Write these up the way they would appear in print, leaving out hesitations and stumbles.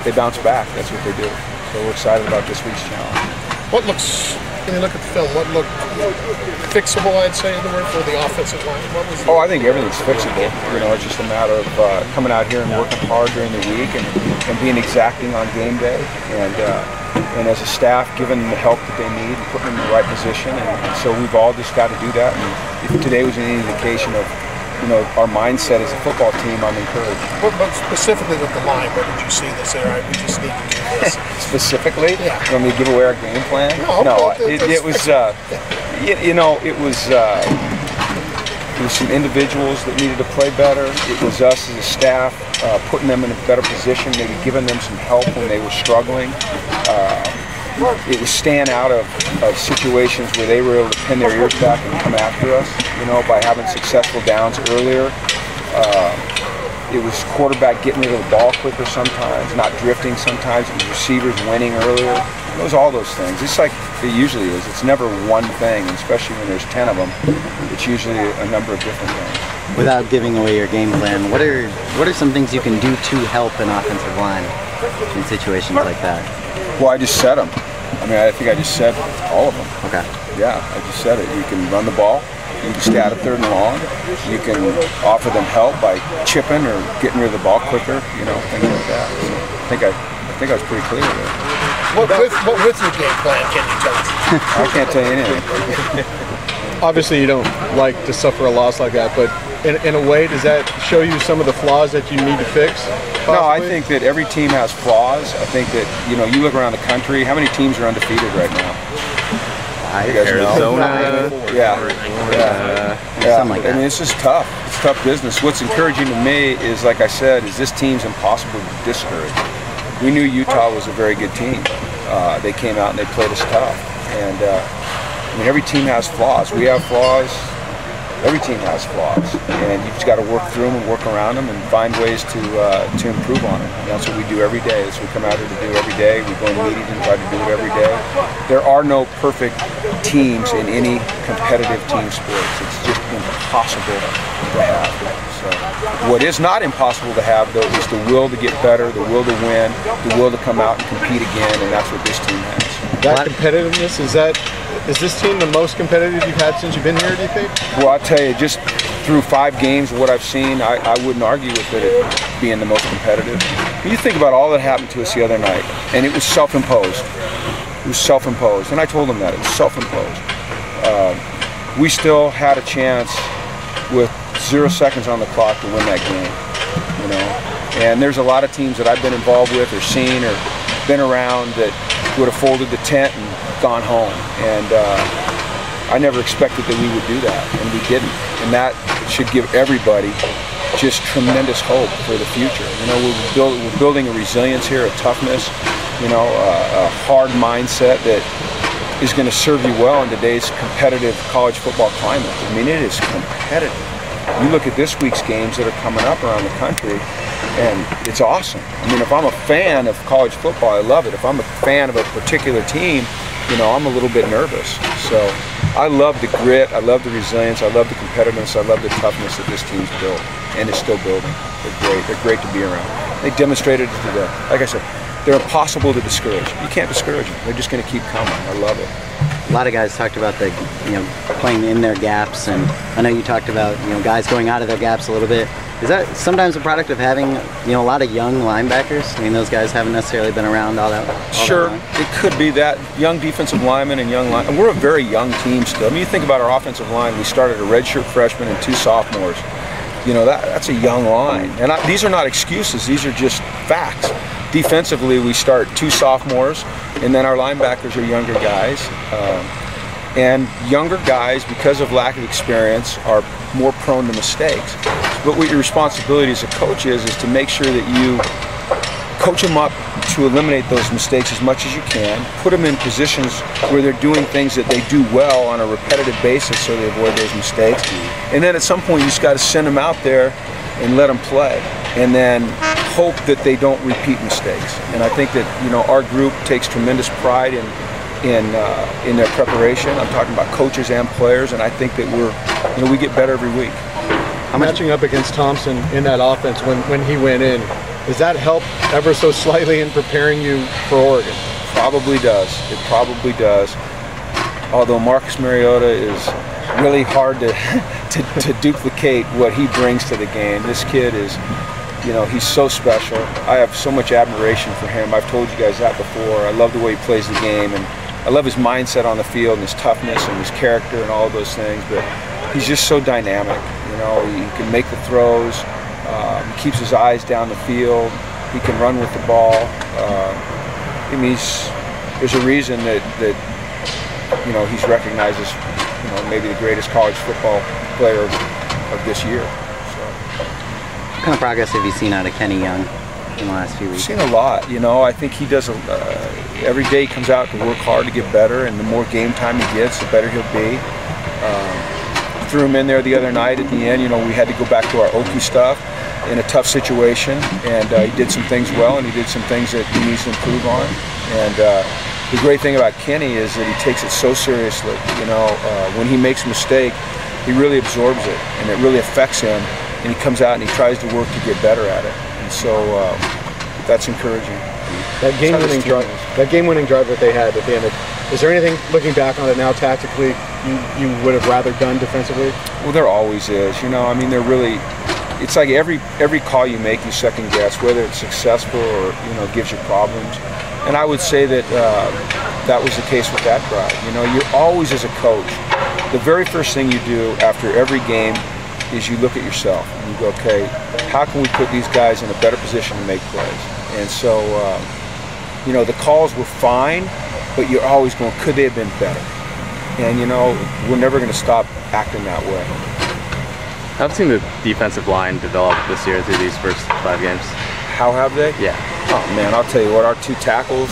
they bounce back. That's what they do. So we're excited about this week's challenge. When you look at the film, what looked fixable, I'd say, in the word for the offensive line? Oh, I think everything's fixable. It's just a matter of coming out here and working hard during the week and being exacting on game day. And as a staff, giving them the help that they need and putting them in the right position. And so we've all just got to do that. And if today was any indication of our mindset as a football team, I'm encouraged. But specifically with the line, what did you see that said, all right, we just need to do this? Specifically? Yeah. You want me to give away our game plan? No, it was some individuals that needed to play better. It was us as a staff putting them in a better position, maybe giving them some help when they were struggling. It was staying out of situations where they were able to pin their ears back and come after us, by having successful downs earlier. It was quarterback getting rid of the ball quicker sometimes, not drifting sometimes. It was receivers winning earlier. It was all those things. It's like it usually is. It's never one thing, especially when there's 10 of them. It's usually a number of different things. Without giving away your game plan, what are some things you can do to help an offensive line in situations like that? Well, I just said them. I think I just said all of them. Okay. Yeah, I just said it. You can run the ball. You can stay out of 3rd and long. You can offer them help by chipping or getting rid of the ball quicker. Things like that. So I think I was pretty clear there. What with your game plan can you tell us? I can't tell you anything. Obviously, you don't like to suffer a loss like that, but in a way, does that show you some of the flaws that you need to fix? Possibly? No, I think that every team has flaws. I think that, you look around the country, how many teams are undefeated right now? Arizona. Yeah. Something like that. It's just tough. It's tough business. What's encouraging to me is, like I said, is this team's impossible to discourage. We knew Utah was a very good team. They came out and they played us tough. And every team has flaws. We have flaws. Every team has flaws, and you've just got to work through them and work around them and find ways to improve on them. And that's what we do every day. That's what we come out here to do every day. We go in meetings and try to do it every day. There are no perfect teams in any competitive team sports. It's just impossible to have. So, what is not impossible to have, though, is the will to get better, the will to win, the will to come out and compete again, and that's what this team has. That competitiveness, is this team the most competitive you've had since you've been here, do you think? Well, I'll tell you, just through 5 games, what I've seen, I wouldn't argue with it being the most competitive. You think about all that happened to us the other night, and it was self-imposed. It was self-imposed, and I told them that. It was self-imposed. We still had a chance with 0 seconds on the clock to win that game, And there's a lot of teams that I've been involved with or seen or been around that would have folded the tent and gone home. And I never expected that we would do that, and we didn't. And that should give everybody just tremendous hope for the future. We're building a resilience here, a toughness, a hard mindset that is going to serve you well in today's competitive college football climate. It is competitive. You look at this week's games that are coming up around the country, and it's awesome. If I'm a fan of college football, I love it. If I'm a fan of a particular team, I'm a little bit nervous. So I love the grit, I love the resilience, I love the competitiveness, I love the toughness that this team's built and is still building. They're great to be around. They demonstrated it today. Like I said, they're impossible to discourage. You can't discourage them. They're just going to keep coming. I love it. A lot of guys talked about playing in their gaps, and I know you talked about guys going out of their gaps a little bit. Is that sometimes a product of having a lot of young linebackers? Those guys haven't necessarily been around all that. Sure, it could be that young defensive linemen and and we're a very young team still. You think about our offensive line. We started a redshirt freshman and 2 sophomores. That's a young line, and these are not excuses. These are just facts. Defensively, we start 2 sophomores, and then our linebackers are younger guys. And younger guys, because of lack of experience, are more prone to mistakes. But what your responsibility as a coach is to make sure that you coach them up to eliminate those mistakes as much as you can, put them in positions where they're doing things that they do well on a repetitive basis so they avoid those mistakes. And then at some point, you just got to send them out there and let them play, and then hope that they don't repeat mistakes. And I think that our group takes tremendous pride in their preparation. I'm talking about coaches and players, and I think that we get better every week. Matching up against Thompson in that offense when he went in, Does that help ever so slightly in preparing you for Oregon? Probably does. It probably does. Although Marcus Mariota is really hard to duplicate what he brings to the game. This kid is, you know, he's so special. I have so much admiration for him. I've told you guys that before. I love the way he plays the game, and I love his mindset on the field and his toughness and his character and all of those things. But he's just so dynamic. You know, he can make the throws. He keeps his eyes down the field. He can run with the ball. I mean, there's a reason that you know, he's recognized as, you know, maybe the greatest college football player of this year. So. What kind of progress have you seen out of Kenny Young in the last few weeks? I've seen a lot. You know, I think he does every day he comes out to work hard to get better, and the more game time he gets, the better he'll be. Threw him in there the other night at the end. You know, we had to go back to our Okie stuff in a tough situation, and he did some things well, and he did some things that he needs to improve on. And the great thing about Kenny is that he takes it so seriously. You know, when he makes a mistake, he really absorbs it, and it really affects him. And he comes out and he tries to work to get better at it. And so that's encouraging. That game-winning drive that they had at the end. Is there anything, looking back on it now, tactically, you would have rather done defensively? Well, there always is. You know, I mean, they're really. It's like every call you make, you second guess whether it's successful or, you know, gives you problems. And I would say that that was the case with that drive. You know, you're always, as a coach, the very first thing you do after every game is you look at yourself and you go, okay, how can we put these guys in a better position to make plays? And so, you know, the calls were fine, but you're always going, could they have been better? And, you know, we're never going to stop acting that way. I've seen the defensive line develop this year through these first 5 games. How have they? Yeah. Oh man, I'll tell you what, our 2 tackles,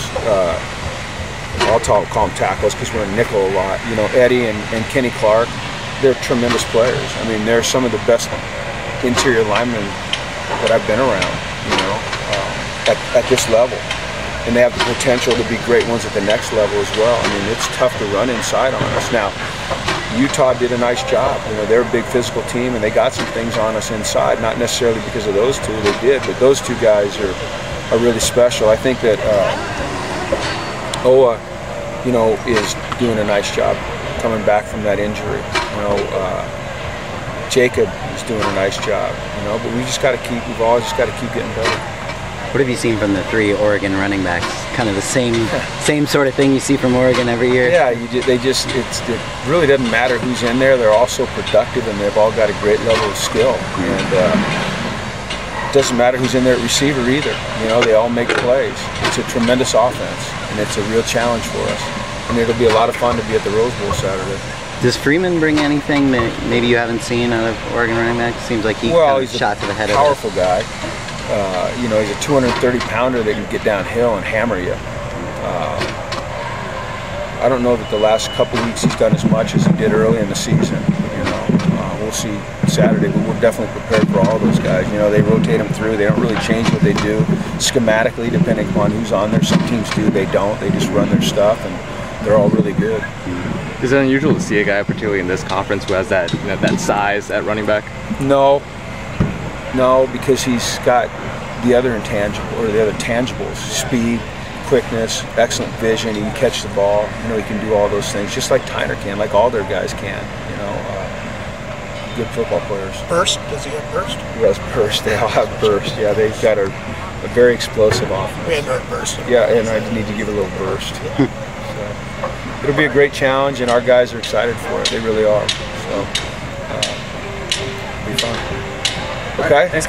I'll call them tackles because we're in nickel a lot. You know, Eddie and Kenny Clark, they're tremendous players. I mean, they're some of the best interior linemen that I've been around, you know, at this level. And they have the potential to be great ones at the next level as well. I mean, it's tough to run inside on us. Now, Utah did a nice job. You know, they're a big physical team, and they got some things on us inside. Not necessarily because of those 2, they did, but those 2 guys are really special. I think that Oa, you know, is doing a nice job coming back from that injury. You know, Jacob is doing a nice job. You know, but we've always just got to keep getting better. What have you seen from the 3 Oregon running backs? Kind of the same sort of thing you see from Oregon every year? Yeah, it really doesn't matter who's in there. They're all so productive, and they've all got a great level of skill. And it doesn't matter who's in there at receiver either. You know, they all make plays. It's a tremendous offense, and it's a real challenge for us. And it'll be a lot of fun to be at the Rose Bowl Saturday. Does Freeman bring anything that maybe you haven't seen out of Oregon running backs? Seems like he kind of shot to the head of it. He's a powerful guy. You know, he's a 230-pounder that can get downhill and hammer you. I don't know that the last couple weeks he's done as much as he did early in the season. You know, we'll see Saturday, but we're definitely prepared for all those guys. You know, they rotate them through. They don't really change what they do schematically, depending upon who's on there. Some teams do, they don't. They just run their stuff, and they're all really good. Is it unusual to see a guy, particularly in this conference, who has that, you know, that size at running back? No, because he's got the other intangible, or the other tangibles: speed, quickness, excellent vision. He can catch the ball. You know, he can do all those things, just like Tyner can, like all their guys can. You know, good football players. Burst? Does he have burst? He has burst. They all have burst. Yeah, they've got a very explosive offense. We had no burst. Yeah, and I need to give a little burst. So, it'll be a great challenge, and our guys are excited for it. They really are. So, it'll be fun. Okay. Thanks, guys.